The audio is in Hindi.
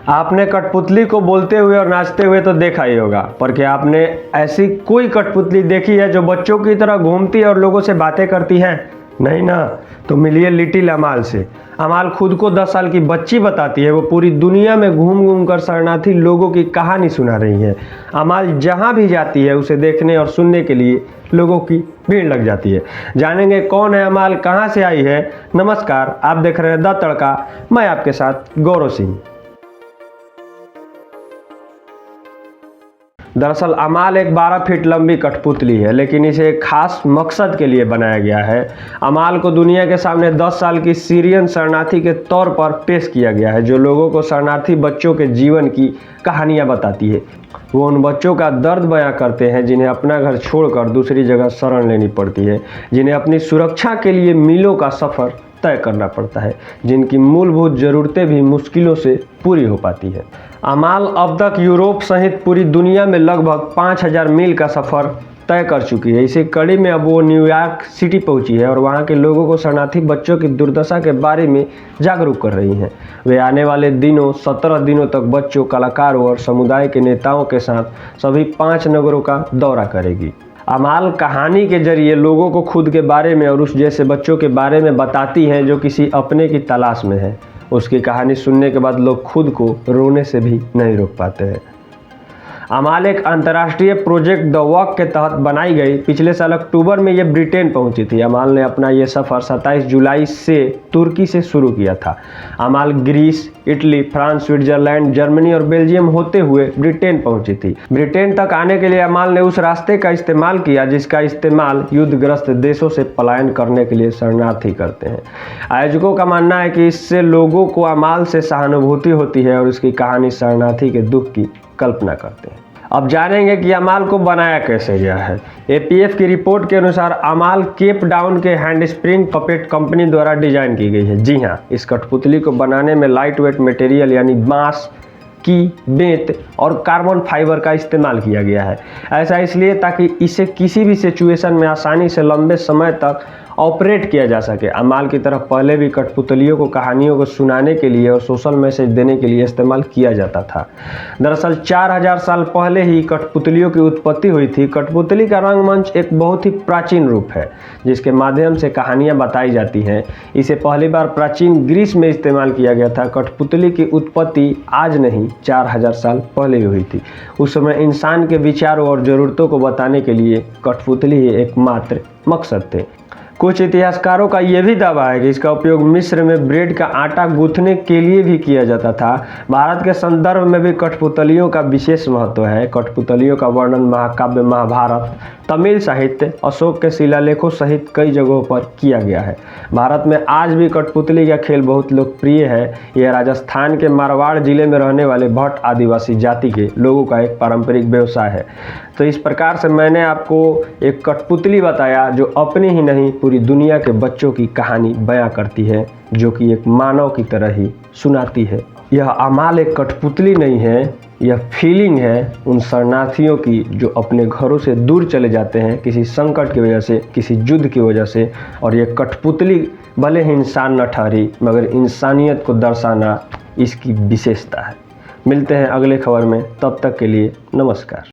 आपने कठपुतली को बोलते हुए और नाचते हुए तो देखा ही होगा, पर क्या आपने ऐसी कोई कठपुतली देखी है जो बच्चों की तरह घूमती है और लोगों से बातें करती है? नहीं ना। तो मिलिए लिटिल अमाल से। अमाल खुद को 10 साल की बच्ची बताती है। वो पूरी दुनिया में घूम घूम कर शरणार्थी लोगों की कहानी सुना रही है। अमाल जहाँ भी जाती है उसे देखने और सुनने के लिए लोगों की भीड़ लग जाती है। जानेंगे कौन है अमाल, कहाँ से आई है। नमस्कार, आप देख रहे हैं द तड़का। मैं आपके साथ गौरव सिंह। दरअसल अमाल एक 12 फीट लंबी कठपुतली है, लेकिन इसे एक खास मकसद के लिए बनाया गया है। अमाल को दुनिया के सामने 10 साल की सीरियन शरणार्थी के तौर पर पेश किया गया है, जो लोगों को शरणार्थी बच्चों के जीवन की कहानियां बताती है। वो उन बच्चों का दर्द बयां करते हैं जिन्हें अपना घर छोड़कर दूसरी जगह शरण लेनी पड़ती है, जिन्हें अपनी सुरक्षा के लिए मीलों का सफ़र तय करना पड़ता है, जिनकी मूलभूत ज़रूरतें भी मुश्किलों से पूरी हो पाती है। अमाल अब तक यूरोप सहित पूरी दुनिया में लगभग 5000 मील का सफ़र तय कर चुकी है। इसी कड़ी में अब वो न्यूयॉर्क सिटी पहुंची है और वहां के लोगों को शरणार्थी बच्चों की दुर्दशा के बारे में जागरूक कर रही हैं। वे आने वाले दिनों 17 दिनों तक बच्चों, कलाकारों और समुदाय के नेताओं के साथ सभी 5 नगरों का दौरा करेगी। अमाल कहानी के जरिए लोगों को खुद के बारे में और उस जैसे बच्चों के बारे में बताती हैं जो किसी अपने की तलाश में है। उसकी कहानी सुनने के बाद लोग खुद को रोने से भी नहीं रोक पाते हैं। अमाल एक अंतर्राष्ट्रीय प्रोजेक्ट द वर्क के तहत बनाई गई। पिछले साल अक्टूबर में ये ब्रिटेन पहुंची थी। अमाल ने अपना ये सफ़र 27 जुलाई से तुर्की से शुरू किया था। अमाल Greece, Italy, France, Switzerland, Germany और बेल्जियम होते हुए ब्रिटेन पहुंची थी। ब्रिटेन तक आने के लिए अमाल ने उस रास्ते का इस्तेमाल किया जिसका इस्तेमाल युद्धग्रस्त देशों से पलायन करने के लिए शरणार्थी करते हैं। आयोजकों का मानना है कि इससे लोगों को अमाल से सहानुभूति होती है और उसकी कहानी शरणार्थी के दुख की कल्पना करते हैं। अब जानेंगे कि अमाल को बनाया कैसे गया है। एपीएफ की रिपोर्ट के अनुसार अमाल केप टाउन के हैंडस्प्रिंग पपेट कंपनी द्वारा डिजाइन की गई है। जी हाँ, इस कठपुतली को बनाने में लाइट वेट मटेरियल यानी बांस की बेंत और कार्बन फाइबर का इस्तेमाल किया गया है। ऐसा इसलिए ताकि इसे किसी भी सिचुएशन में आसानी से लंबे समय तक ऑपरेट किया जा सके। अमाल की तरफ पहले भी कठपुतलियों को कहानियों को सुनाने के लिए और सोशल मैसेज देने के लिए इस्तेमाल किया जाता था। दरअसल 4000 साल पहले ही कठपुतलियों की उत्पत्ति हुई थी। कठपुतली का रंगमंच एक बहुत ही प्राचीन रूप है जिसके माध्यम से कहानियाँ बताई जाती हैं। इसे पहली बार प्राचीन ग्रीस में इस्तेमाल किया गया था। कठपुतली की उत्पत्ति आज नहीं 4000 साल पहले ही हुई थी। उस समय इंसान के विचारों और ज़रूरतों को बताने के लिए कठपुतली ही एकमात्र मकसद थे। कुछ इतिहासकारों का यह भी दावा है कि इसका उपयोग मिस्र में ब्रेड का आटा गूंथने के लिए भी किया जाता था। भारत के संदर्भ में भी कठपुतलियों का विशेष महत्व है। कठपुतलियों का वर्णन महाकाव्य महाभारत, तमिल साहित्य, अशोक के शिलालेखों सहित कई जगहों पर किया गया है। भारत में आज भी कठपुतली का खेल बहुत लोकप्रिय है। यह राजस्थान के मारवाड़ जिले में रहने वाले भट्ट आदिवासी जाति के लोगों का एक पारंपरिक व्यवसाय है। तो इस प्रकार से मैंने आपको एक कठपुतली बताया जो अपनी ही नहीं पूरी दुनिया के बच्चों की कहानी बयां करती है, जो कि एक मानव की तरह ही सुनाती है। यह अमाल एक कठपुतली नहीं है, यह फीलिंग है उन शरणार्थियों की जो अपने घरों से दूर चले जाते हैं किसी संकट की वजह से, किसी युद्ध की वजह से। और यह कठपुतली भले ही इंसान न ठहरी मगर इंसानियत को दर्शाना इसकी विशेषता है। मिलते हैं अगले खबर में, तब तक के लिए नमस्कार।